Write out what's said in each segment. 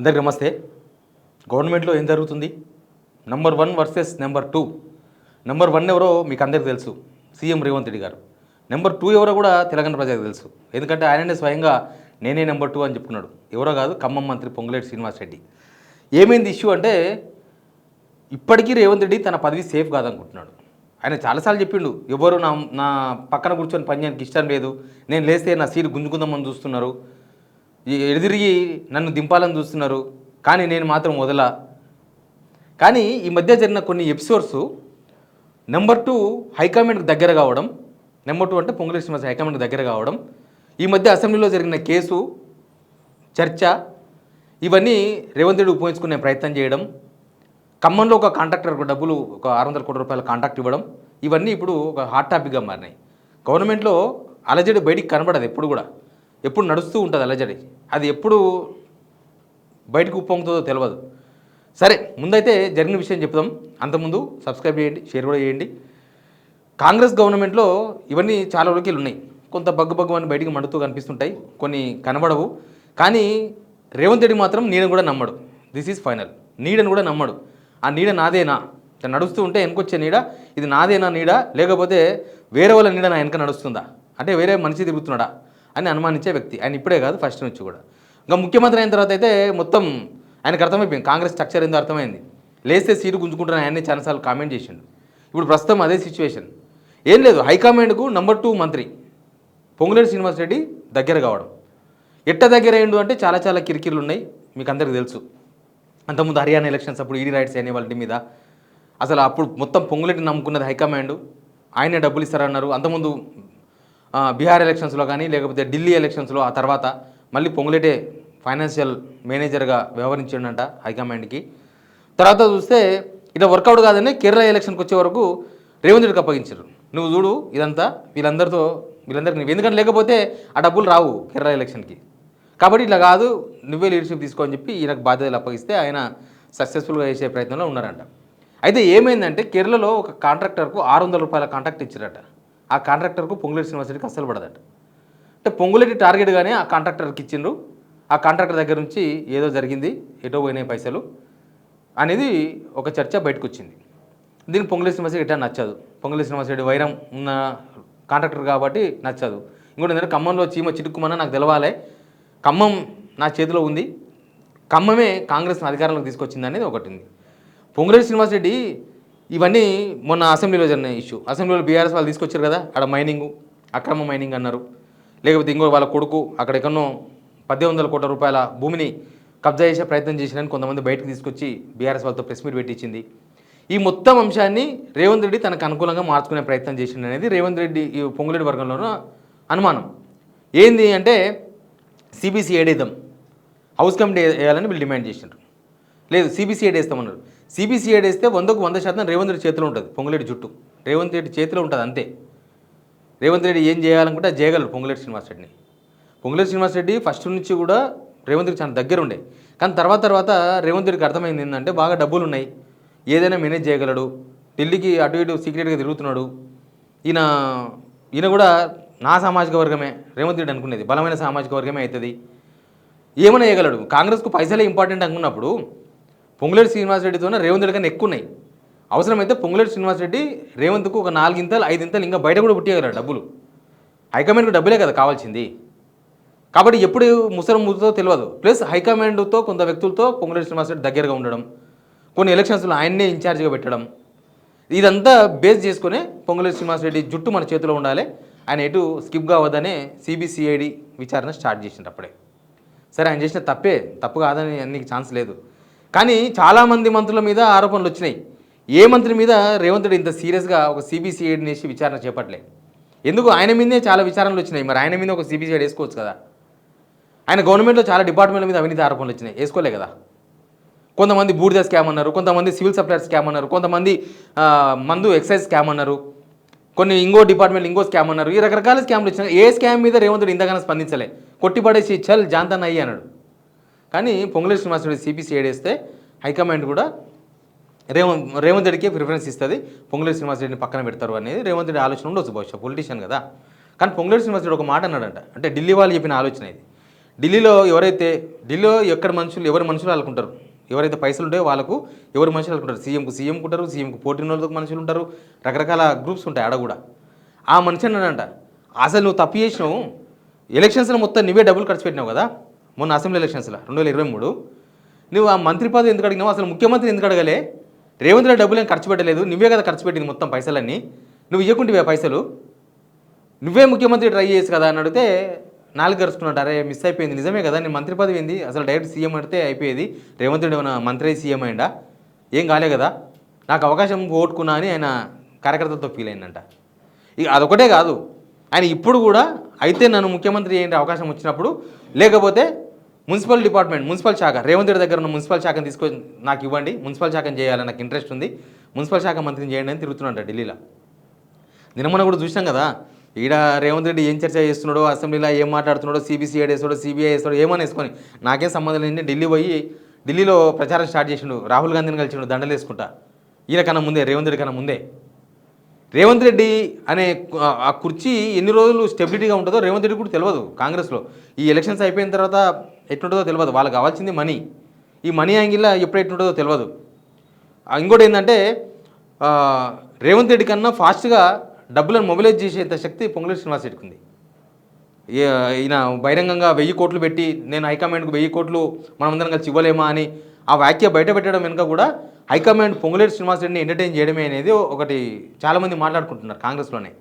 అందరికీ నమస్తే. గవర్నమెంట్లో ఏం జరుగుతుంది? Number 1 versus number 2. నెంబర్ 1 ఎవరో మీకు అందరికీ తెలుసు, సీఎం రేవంత్ రెడ్డి గారు. నెంబర్ 2 ఎవరో కూడా తెలంగాణ ప్రజలకు తెలుసు. ఎందుకంటే ఆయననే స్వయంగా నేనే నెంబర్ 2 అని చెప్పుకున్నాడు. ఎవరో కాదు, ఖమ్మం మంత్రి పొంగులేటి శ్రీనివాస్ రెడ్డి. ఏమైంది ఇష్యూ అంటే, ఇప్పటికీ రేవంత్ రెడ్డి తన పదవి సేఫ్ కాదనుకుంటున్నాడు. ఆయన చాలాసార్లు చెప్పిండు, ఎవరు నా పక్కన కూర్చొని పని చేయడానికి ఇష్టం లేదు, నేను లేస్తే నా సీటు గుంజుకుందామని చూస్తున్నారు, ఎదురిగి నన్ను దింపాలని చూస్తున్నారు, కానీ నేను మాత్రం వదలా. కానీ ఈ మధ్య జరిగిన కొన్ని ఎపిసోడ్స్ నెంబర్ 2 హైకమాండ్కి దగ్గర కావడం, నెంబర్ 2 అంటే పొంగులేటి శ్రీనివాస్ హైకమాండ్కి దగ్గర కావడం, ఈ మధ్య అసెంబ్లీలో జరిగిన కేసు చర్చ, ఇవన్నీ రేవంత్ రెడ్డి ఉపయోగించుకునే ప్రయత్నం చేయడం, ఖమ్మంలో ఒక కాంట్రాక్టర్కు డబ్బులు ఒక 600 కోట్ల రూపాయల కాంట్రాక్ట్ ఇవ్వడం, ఇవన్నీ ఇప్పుడు ఒక హాట్ టాపిక్గా మారినాయి. గవర్నమెంట్లో అలజడి బయటికి కనబడదు, ఎప్పుడు నడుస్తూ ఉంటుంది అలజడి. అది ఎప్పుడు బయటకు ఉప్పొంగుతుందో తెలియదు. సరే, ముందైతే జరిగిన విషయం చెప్దాం. అంతకుముందు సబ్స్క్రైబ్ చేయండి, షేర్ కూడా చేయండి. కాంగ్రెస్ గవర్నమెంట్లో ఇవన్నీ చాలా రోజులు ఉన్నాయి. కొంత బగ్గు అని బయటికి మండుతూ కనిపిస్తుంటాయి, కొన్ని కనబడవు. కానీ రేవంత్ రెడ్డి మాత్రం నీడను కూడా నమ్మడు. This is final. నీడను కూడా నమ్మడు. ఆ నీడ నాదేనా, నడుస్తూ ఉంటే వెనకొచ్చే నీడ ఇది నాదేనా నీడ, లేకపోతే వేరే వాళ్ళ నీడ నా వెనక నడుస్తుందా, అంటే వేరే మనిషి తిరుగుతున్నాడా అని అనుమానించే వ్యక్తి. ఆయన ఇప్పుడే కాదు, ఫస్ట్ నుంచి కూడా. ఇంకా ముఖ్యమంత్రి అయిన తర్వాత అయితే మొత్తం ఆయనకు అర్థమైపోయింది, కాంగ్రెస్ స్ట్రక్చర్ ఏందో అర్థమైంది. లేస్తే సీటు గుంజుకుంటారని ఆయన్ని చాలాసార్లు కామెంట్ చేసిండు. ఇప్పుడు ప్రస్తుతం అదే సిచ్యువేషన్. ఏం లేదు, హైకమాండ్కు నెంబర్ 2 మంత్రి పొంగులేటి శ్రీనివాస్ రెడ్డి దగ్గర కావడం. ఎట్ట దగ్గర అయ్యిండు అంటే చాలా కిరికిర్లు ఉన్నాయి, మీకు అందరికీ తెలుసు. అంతకుముందు హర్యానా ఎలక్షన్స్ అప్పుడు ఈడీ రైట్స్ అనే వాళ్ళ మీద అసలు అప్పుడు మొత్తం పొంగులేటి నమ్ముకున్నది హైకమాండ్. ఆయనే డబ్బులు ఇస్తారన్నారు. అంతకుముందు బీహార్ ఎలక్షన్స్లో కానీ, లేకపోతే ఢిల్లీ ఎలక్షన్స్లో ఆ తర్వాత మళ్ళీ పొంగులేటే ఫైనాన్షియల్ మేనేజర్గా వ్యవహరించిండంట హైకమాండ్కి. తర్వాత చూస్తే ఇట్లా వర్కౌట్ కాదని కేరళ ఎలక్షన్కి వచ్చే వరకు రేవంత్ రెడ్డికి అప్పగించారు. నువ్వు చూడు ఇదంతా వీళ్ళందరికీ ఎందుకంటే లేకపోతే ఆ డబ్బులు రావు కేరళ ఎలక్షన్కి. కాబట్టి ఇట్లా కాదు, నువ్వే లీడర్షిప్ తీసుకో అని చెప్పి ఈయనకు బాధ్యతలు అప్పగిస్తే ఆయన సక్సెస్ఫుల్గా చేసే ప్రయత్నంలో ఉన్నారంట. అయితే ఏమైందంటే, కేరళలో ఒక కాంట్రాక్టర్కు 600 రూపాయల కాంట్రాక్ట్ ఇచ్చారట. ఆ కాంట్రాక్టర్కు పొంగులేటి శ్రీనివాస్ రెడ్డికి అస్సలు పడదట. అంటే పొంగులేటి టార్గెట్గానే ఆ కాంట్రాక్టర్కి ఇచ్చిండ్రు. ఆ కాంట్రాక్టర్ దగ్గర నుంచి ఏదో జరిగింది, ఎటో పోయినాయి పైసలు అనేది ఒక చర్చ బయటకు వచ్చింది. దీనికి పొంగులేటి శ్రీనివాస్ రెడ్డి ఎట్లా నచ్చదు. పొంగులేటి శ్రీనివాస్ రెడ్డి వైరం ఉన్న కాంట్రాక్టర్ కాబట్టి నచ్చదు. ఇంకోటి ఏంటంటే, ఖమ్మంలో చీమ చిటుక్కుమన్నా నాకు తెలవాలి, ఖమ్మం నా చేతిలో ఉంది, ఖమ్మమే కాంగ్రెస్ని అధికారంలోకి తీసుకొచ్చింది అనేది ఒకటి ఉంది. పొంగులేటి శ్రీనివాస్ రెడ్డి ఇవన్నీ మొన్న అసెంబ్లీలో జరిగిన ఇష్యూ. అసెంబ్లీలో బీఆర్ఎస్ వాళ్ళు తీసుకొచ్చారు కదా, అక్కడ మైనింగు, అక్రమ మైనింగ్ అన్నారు. లేకపోతే ఇంకో వాళ్ళ కొడుకు అక్కడ ఎక్కడో 1800 కోట్ల రూపాయల భూమిని కబ్జా చేసే ప్రయత్నం చేసినని కొంతమంది బయటకు తీసుకొచ్చి బీఆర్ఎస్ వాళ్ళతో ప్రెస్ మీట్ పెట్టించింది. ఈ మొత్తం అంశాన్ని రేవంత్ రెడ్డి తనకు అనుకూలంగా మార్చుకునే ప్రయత్నం చేసింది అనేది రేవంత్ రెడ్డి ఈ పొంగులేటి వర్గంలోనూ అనుమానం. ఏంది అంటే, సిబిసిఐడి వేద్దాం, హౌస్ కమిటీ వేయాలని వీళ్ళు డిమాండ్ చేసినారు. లేదు, సిబిసిఐడి వేస్తామన్నారు. సిబిసిఐడి వేస్తే 100కు 100% రేవంత్ రెడ్డి చేతిలో ఉంటుంది. పొంగులేటి జుట్టు రేవంత్ రెడ్డి చేతిలో ఉంటుంది అంతే. రేవంత్ రెడ్డి ఏం చేయాలనుకుంటే అది చేయగలరు పొంగులేటి శ్రీనివాస్ రెడ్డిని. పొంగులేటి శ్రీనివాస్ రెడ్డి ఫస్ట్ నుంచి కూడా రేవంత్ రెడ్డి చాలా దగ్గర ఉండే. కానీ తర్వాత రేవంత్ రెడ్డికి అర్థమైంది ఏంటంటే, బాగా డబ్బులు ఉన్నాయి, ఏదైనా మేనేజ్ చేయగలడు, ఢిల్లీకి అటు ఇటు సీక్రెట్గా తిరుగుతున్నాడు, ఈయన కూడా నా సామాజిక వర్గమే రేవంత్ రెడ్డి అనుకునేది, బలమైన సామాజిక వర్గమే అవుతుంది, ఏమైనా చేయగలడు. కాంగ్రెస్కు పైసలే ఇంపార్టెంట్ అనుకున్నప్పుడు పొంగులేటి శ్రీనివాస్ రెడ్డితోనే రేవంత్ రెడ్డి కన్నా ఎక్కువ ఉన్నాయి. అవసరమైతే పొంగులేటి శ్రీనివాస్ రెడ్డి రేవంత్కు ఒక 4 ఇంతలు 5 ఇంతలు ఇంకా బయట కూడా పుట్టేయగలరు డబ్బులు. హైకమాండ్కు డబ్బులే కదా కావాల్సింది. కాబట్టి ఎప్పుడు ముసరం ముద్దుతో తెలియదు. ప్లస్ హైకమాండ్తో కొంత వ్యక్తులతో పొంగులేటి శ్రీనివాస్ రెడ్డి దగ్గరగా ఉండడం, కొన్ని ఎలక్షన్స్లో ఆయన్నే ఇన్ఛార్జిగా పెట్టడం, ఇదంతా బేస్ చేసుకునే పొంగులేటి శ్రీనివాస్ రెడ్డి జుట్టు మన చేతిలో ఉండాలి, ఆయన ఎటు స్కిప్ కావద్దనే సిబిసిఐడి విచారణ స్టార్ట్ చేసింది అప్పుడే. సరే, ఆయన చేసిన తప్పు కాదని అన్నికి ఛాన్స్ లేదు. కానీ చాలామంది మంత్రుల మీద ఆరోపణలు వచ్చినాయి. ఏ మంత్రి మీద రేవంత్ రెడ్డి ఇంత సీరియస్గా ఒక సిబిసిఐడిని వేసి విచారణ చేపట్టలే. ఎందుకు? ఆయన మీదే చాలా విచారణలు వచ్చినాయి. మరి ఆయన మీద ఒక సిబిసిఐడి వేసుకోవచ్చు కదా. ఆయన గవర్నమెంట్లో చాలా డిపార్ట్మెంట్ల మీద అవినీతి ఆరోపణలు వచ్చినాయి, వేసుకోలే కదా. కొంతమంది బూడిద స్కామ్ అన్నారు, కొంతమంది సివిల్ సప్లైర్ స్కామ్ అన్నారు, కొంతమంది మందు ఎక్సైజ్ స్కామ్ అన్నారు, కొన్ని ఇంకో డిపార్ట్మెంట్ ఇంకో స్కామ్ అన్నారు. ఈ రకరకాల స్కామ్లు వచ్చినాయి. ఏ స్కామ్ మీద రేవంత్ రెడ్డి ఇంతగానో స్పందించలే, కొట్టిపడేసి చల్ జాంతన్ అయ్యి అన్నాడు. కానీ పొంగులేటి శ్రీనివాస్ రెడ్డి సిబిసిఐడి వేస్తే హైకమాండ్ కూడా రేవంత్ రెడ్డికి ప్రిఫరెన్స్ ఇస్తుంది, పొంగులేటి శ్రీనివాస్ రెడ్డిని పక్కన పెడతారు అనేది రేవంత్ రెడ్డి ఆలోచన ఉండొచ్చు, బహుశా పొలిటీషియన్ కదా. కానీ పొంగులేటి శ్రీనివాస్ రెడ్డి ఒక మాట అన్నాడంట, అంటే ఢిల్లీ వాళ్ళు చెప్పిన ఆలోచన ఇది. ఢిల్లీలో ఎవరి మనుషులు వాళ్ళకుంటారు, ఎవరైతే పైసలు ఉంటాయో వాళ్ళకు ఎవరు మనుషులు అనుకుంటారు, సీఎం ఉంటారు, సీఎంకు పోటీ వాళ్ళకి మనుషులు ఉంటారు, రకరకాల గ్రూప్స్ ఉంటాయి ఆడ కూడా. ఆ మనిషి అన్నాడంట, అసలు నువ్వు తప్పు చేసినావు, ఎలక్షన్స్లో మొత్తం నువ్వే డబ్బులు ఖర్చు పెట్టినావు కదా, మొన్న అసెంబ్లీ ఎలక్షన్స్లో 2023 నువ్వు ఆ మంత్రి పదవి ఎందుకు అడిగినావు, అసలు ముఖ్యమంత్రి ఎందుకు అడగలే, రేవంత్ రెడ్డి డబ్బులు ఏం ఖర్చు పెట్టలేదు, నువ్వే కదా ఖర్చు పెట్టింది మొత్తం పైసలన్నీ, నువ్వు ఇవ్వకుంటివే పైసలు, నువ్వే ముఖ్యమంత్రి ట్రై చేసి కదా అని అడిగితే నాలుగు గరుచుకున్నాడు. అరే మిస్ అయిపోయింది, నిజమే కదా, నేను మంత్రి పదవి ఏంది, అసలు డైరెక్ట్ సీఎం అంటే అయిపోయేది, రేవంత్ రెడ్డి ఏమైనా మంత్రి సీఎం అయిందా, ఏం కాలే కదా, నాకు అవకాశం ఓటుకున్నా అని ఆయన కార్యకర్తలతో ఫీల్ అయిందంట. ఇక అదొకటే కాదు, ఆయన ఇప్పుడు కూడా అయితే నన్ను ముఖ్యమంత్రి అయ్యే అవకాశం వచ్చినప్పుడు, లేకపోతే మున్సిపల్ శాఖ రేవంత్ రెడ్డి దగ్గర ఉన్న మున్సిపల్ శాఖను తీసుకొని నాకు ఇవ్వండి, మున్సిపల్ శాఖను చేయాలని నాకు ఇంట్రెస్ట్ ఉంది, మున్సిపల్ శాఖ మంత్రిని చేయండి అని తిరుగుతున్నాడు ఢిల్లీలో. నిన్న కూడా చూసినాం కదా, ఈడ రేవంత్ రెడ్డి ఏం చర్చ చేస్తున్నాడో, అసెంబ్లీలో ఏం మాట్లాడుతున్నాడో, సిబిసిఐడి వేస్తాడో, సిబిఐ వేస్తాడో, ఏమని వేసుకొని నాకేం సంబంధం లేని ఢిల్లీలో ప్రచారం స్టార్ట్ చేసిండు, రాహుల్ గాంధీని కలిసిండు దండలు వేసుకుంటా, ఈయన కన్నా ముందే, రేవంత్ రెడ్డి కన్నా ముందే. రేవంత్ రెడ్డి అనే ఆ కుర్చీ ఎన్ని రోజులు స్టెబిలిటీగా ఉంటుందో రేవంత్ రెడ్డి కూడా తెలియదు. కాంగ్రెస్లో ఈ ఎలక్షన్స్ అయిపోయిన తర్వాత ఎట్లుంటుందో తెలియదు, వాళ్ళకి కావాల్సింది మనీ, ఈ మనీ యాంగిల్లో ఎప్పుడు ఎట్లుంటుందో తెలియదు. ఇంకోటి ఏంటంటే రేవంత్ రెడ్డి కన్నా ఫాస్ట్గా డబ్బులను మొబిలైజ్ చేసేంత శక్తి పొంగులేటి శ్రీనివాస్ రెడ్డికి ఉంది. ఈయన బహిరంగంగా 1000 కోట్లు పెట్టి నేను హైకమాండ్కు 1000 కోట్లు మనమందరం కలిసి ఇవ్వలేమా అని ఆ వ్యాఖ్య బయట పెట్టడం వెనుక కూడా హైకమాండ్ పొంగులేటి శ్రీనివాస్ రెడ్డిని ఎంటర్టైన్ చేయడమే అనేది ఒకటి చాలామంది మాట్లాడుకుంటున్నారు కాంగ్రెస్లోనే.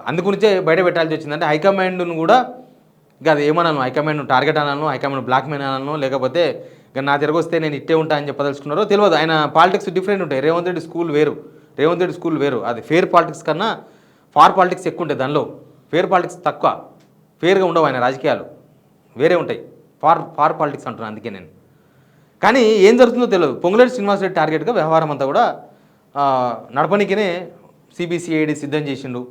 అందుగురించే బయట పెట్టాల్సి వచ్చిందంటే హైకమాండ్ను కూడా ఇక అది ఏమన్నాను, హైకమాండ్ టార్గెట్ అన్నాను, హైకమాండ్ బ్లాక్ మెయిన్ అన్నాను, లేకపోతే ఇక నా తిరిగి వస్తే నేను ఇట్టే ఉంటా అని చెప్పదలుచుకున్నారో తెలియదు. ఆయన పాలిటిక్స్ డిఫరెంట్ ఉంటాయి, రేవంత్ రెడ్డి స్కూల్ వేరు, అది ఫేర్ పాలిటిక్స్ కన్నా ఫార్ పాలిటిక్స్ ఎక్కువ ఉంటాయి, దానిలో ఫేర్ పాలిటిక్స్ తక్కువ, ఫేర్గా ఉండవు ఆయన రాజకీయాలు, వేరే ఉంటాయి, ఫార్ పాలిటిక్స్ అంటున్నాను అందుకే నేను. కానీ ఏం జరుగుతుందో తెలియదు, పొంగులేటి శ్రీనివాస్ రెడ్డి టార్గెట్గా వ్యవహారం అంతా కూడా నడపనికినే సిబిసిఐడి సిద్ధం చేసిండు.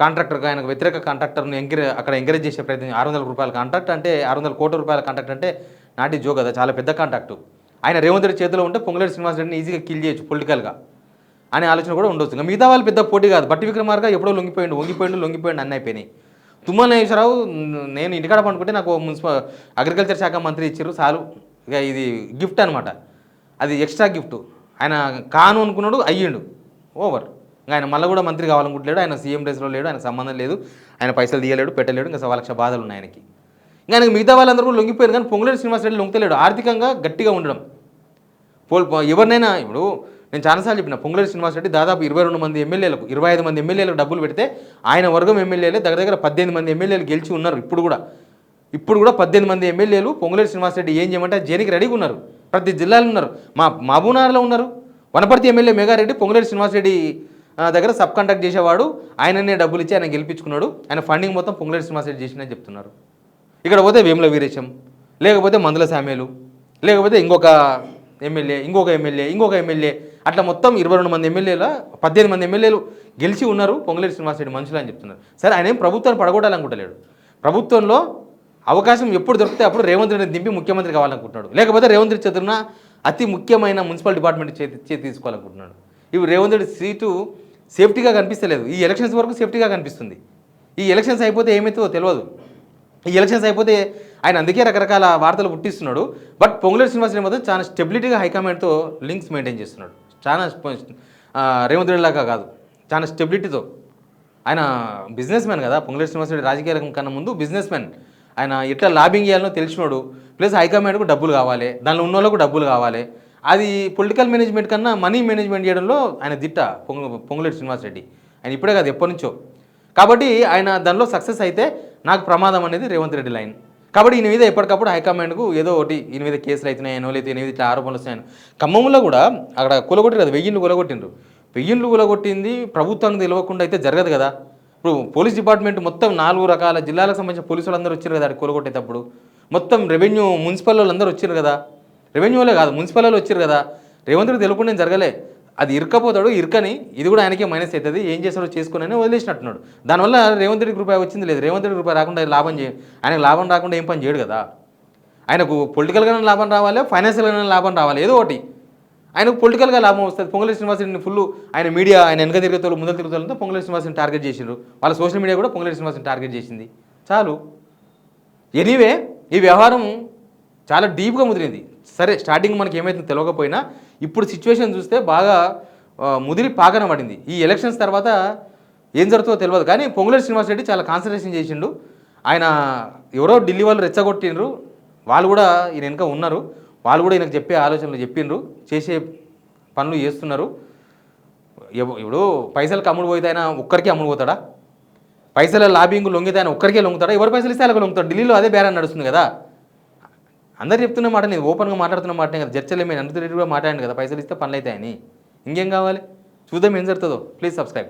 కాంట్రాక్టర్గా ఆయనకు వ్యతిరేక కాంట్రాక్టర్ను అక్కడ ఎంకరేజ్ చేసే ప్రయత్నం, 600 రూపాయల కాంట్రాక్ట్ అంటే 600 కోట్ల రూపాయల కాంట్రాక్ట్ అంటే నాటి జో కదా, చాలా పెద్ద కాంట్రాక్టు. ఆయన రేవంత్ రెడ్డి చేతిలో ఉంటే పొంగులేటి శ్రీనివాస్ రెడ్డిని ఈజీగా కిల్ చేయొచ్చు పొలిటికల్గా అనే ఆలోచన కూడా ఉండొచ్చు. ఇంకా మిగతా వాళ్ళు పెద్ద పోటీ కాదు, బట్టి విక్రమార్క ఎప్పుడో లొంగిపోయిండు అన్నీ అయిపోయినాయి. తుమ్మల నాగేశ్వరరావు నేను ఇంటికాడ పండుకుంటే నాకు అగ్రికల్చర్ శాఖ మంత్రి ఇచ్చారు చాలు, ఇక ఇది గిఫ్ట్ అనమాట, అది ఎక్స్ట్రా గిఫ్ట్, ఆయన కాను అనుకున్నాడు అయ్యిండు ఓవర్. ఇంకా ఆయన మళ్ళీ కూడా మంత్రి కావాలనుకుంటలేడు, ఆయన సీఎం రేస్లో లేడు, ఆయనకు సంబంధం లేదు, ఆయన పైసలు తీయలేడు పెట్టలేడు, ఇంకా 1,00,000 బాధలు ఉన్నాయి ఆయనకి. ఇంకా ఆయనకు మిగతా వాళ్ళందరూ కూడా లొంగిపోయారు, కానీ పొంగులేటి శ్రీనివాస్ రెడ్డి లొంగతలేడు, ఆర్థికంగా గట్టిగా ఉండడం. ఎవరినైనా ఇప్పుడు నేను చాలాసార్లు చెప్పిన, పొంగులేటి శ్రీనివాస్ రెడ్డి దాదాపు 22 మంది ఎమ్మెల్యేలకు 25 మంది ఎమ్మెల్యేలకు డబ్బులు పెడితే ఆయన వర్గం ఎమ్మెల్యేలే దగ్గర 18 మంది ఎమ్మెల్యేలు గెలిచి ఉన్నారు. ఇప్పుడు కూడా 18 మంది ఎమ్మెల్యేలు పొంగులేటి శ్రీనివాస్ రెడ్డి ఏం చేయమంటే జైలుకి రెడీగా ఉన్నారు, ప్రతి జిల్లాలో ఉన్నారు. మహబూబ్నగర్లో ఉన్నారు, వనపర్తి ఎమ్మెల్యే మెగారెడ్డి పొంగులేటి శ్రీనివాస్ రెడ్డి దగ్గర సబ్ కాంట్రాక్ట్ చేసేవాడు, ఆయననే డబ్బులు ఇచ్చి ఆయన గెలిపించుకున్నాడు, ఆయన ఫండింగ్ మొత్తం పొంగులేటి శ్రీనివాస్ రెడ్డి చేసిందని చెప్తున్నారు. ఇక్కడ పోతే వేముల వీరేశం, లేకపోతే మందుల సామేలు, లేకపోతే ఇంకొక ఎమ్మెల్యే అట్లా మొత్తం 22 మంది ఎమ్మెల్యేల 18 మంది ఎమ్మెల్యేలు గెలిచి ఉన్నారు పొంగులేటి శ్రీనివాస్ రెడ్డి మనుషులు అని చెప్తున్నారు. సరే ఆయన ఏం ప్రభుత్వాన్ని పడగొట్టాలనుకుంటలేడు, ప్రభుత్వంలో అవకాశం ఎప్పుడు దొరికితే అప్పుడు రేవంత్ రెడ్డిని దింపి ముఖ్యమంత్రి కావాలనుకుంటున్నాడు, లేకపోతే రేవంత్ రెడ్డి చేతున్న అతి ముఖ్యమైన మున్సిపల్ డిపార్ట్మెంట్ చేతి తీసుకోవాలనుకుంటున్నాడు. ఇవి రేవంత్ రెడ్డి సీటు సేఫ్టీగా కనిపిస్తలేదు, ఈ ఎలక్షన్స్ వరకు సేఫ్టీగా కనిపిస్తుంది, ఈ ఎలక్షన్స్ అయిపోతే ఏమవుతుందో తెలియదు. ఈ ఎలక్షన్స్ అయిపోతే ఆయన అందుకే రకరకాల వార్తలు పుట్టిస్తున్నాడు. బట్ పొంగులేటి శ్రీనివాస్ రెడ్డి మాత్రం చాలా స్టెబిలిటీగా హైకమాండ్తో లింక్స్ మెయింటైన్ చేస్తున్నాడు, చాలా రేవంత్ రెడ్డి లాగా కాదు, చాలా స్టెబిలిటీతో. ఆయన బిజినెస్ మ్యాన్ కదా, పొంగులేటి శ్రీనివాస్ రెడ్డి రాజకీయ రంగం కన్నా ముందు బిజినెస్ మ్యాన్, ఆయన ఎట్లా లాబింగ్ చేయాలనో తెలిసినాడు. ప్లస్ హైకమాండ్కు డబ్బులు కావాలి, దానిలో ఉన్న వాళ్ళకు డబ్బులు కావాలి, అది పొలిటికల్ మేనేజ్మెంట్ కన్నా మనీ మేనేజ్మెంట్ చేయడంలో ఆయన దిట్ట పొంగులేటి శ్రీనివాస్ రెడ్డి. ఆయన ఇప్పుడే కాదు ఎప్పటి నుంచో. కాబట్టి ఆయన దానిలో సక్సెస్ అయితే నాకు ప్రమాదం అనేది రేవంత్ రెడ్డి లైన్. కాబట్టి ఈయన మీద ఎప్పటికప్పుడు హైకమాండ్కు ఏదో ఒకటి ఈయన మీద కేసులు అవుతున్నాయనో లేదా ఈయన మీద ఇట్లా ఆరోపణలు వస్తున్నాయను. ఖమ్మంలో కూడా అక్కడ కూలగొట్టారు కదా, 1000 కూలగొట్టిండ్రు. 1000 కూలగొట్టింది ప్రభుత్వానికి తెలియకుండా అయితే జరగదు కదా. ఇప్పుడు పోలీస్ డిపార్ట్మెంట్ మొత్తం 4 రకాల జిల్లాలకు సంబంధించిన పోలీసు వాళ్ళందరూ వచ్చారు కదా, అక్కడ కూలగొట్టేటప్పుడు మొత్తం రెవెన్యూ మున్సిపల్ వాళ్ళందరూ వచ్చారు కదా, రెవెన్యూలే కాదు మున్సిపల్ వాళ్ళు వచ్చారు కదా. రేవంత్ రెడ్డి తెలియకుండా జరగలే, అది ఇరకపోతాడు, ఇరకని ఇది కూడా ఆయనకే మైనస్ అవుతుంది, ఏం చేస్తాడో చేసుకుని వదిలేసినట్టున్నాడు. దానివల్ల రేవంత్ రెడ్డికి రూపాయి వచ్చింది లేదు, రేవంత్ రెడ్డి రూపాయి రాకుండా ఆయనకు లాభం రాకుండా ఏం పని చేయడు కదా. ఆయనకు పొలిటికల్గానే లాభం రావాలి, ఫైనాన్షియల్గానే లాభం రావాలి, ఏదో ఒకటి. ఆయనకు పొలిటికల్గా లాభం వస్తుంది. పొంగులేటి శ్రీనివాస్ రెడ్డిని ఫుల్ ఆయన మీడియా, ఆయన వెనక తిరుగుతారు ముందర తిరుగుతారంతా పొంగులేటి శ్రీనివాస్ రెడ్డిని టార్గెట్ చేసిండ్రు, వాళ్ళ సోషల్ మీడియా కూడా పొంగులేటి శ్రీనివాస్ రెడ్డిని టార్గెట్ చేసింది. చాలు, ఎనీవే ఈ వ్యవహారం చాలా డీప్గా ముదిరింది. సరే స్టార్టింగ్ మనకి ఏమైతే తెలియకపోయినా ఇప్పుడు సిచ్యువేషన్ చూస్తే బాగా ముదిరి పాకన పడింది. ఈ ఎలక్షన్స్ తర్వాత ఏం జరుగుతుందో తెలియదు, కానీ పొంగులేటి శ్రీనివాసరెడ్డి చాలా కాన్సన్ట్రేషన్ చేసిండు. ఆయన ఎవరో ఢిల్లీ వాళ్ళు రెచ్చగొట్టిండ్రు, వాళ్ళు కూడా ఈయన వెనుక ఉన్నారు, వాళ్ళు కూడా ఈయనకు చెప్పే ఆలోచనలు చెప్పిండ్రు, చేసే పనులు చేస్తున్నారు. ఇప్పుడు పైసలకు అమ్ముడు పోతే ఆయన ఒక్కరికి అమ్ముడు పోతాడా? పైసల లాబింగ్ లొంగితే ఆయన ఒక్కరికే లొంగుతాడా? ఎవరు పైసలు ఇస్తే అలాగ లొంగుతాడు. ఢిల్లీలో అదే బేరం నడుస్తుంది కదా. అందరు చెప్తున్న మాట, నేను ఓపెన్గా మాట్లాడుతున్న మాటనే కదా. చర్చలు ఏమైనా అందరి కూడా మాట్లాడండి కదా, పైసలు ఇస్తే పనులు అవుతాయని. ఇంకేం కావాలి? చూద్దాం ఏం జరుగుతుందో. Please subscribe.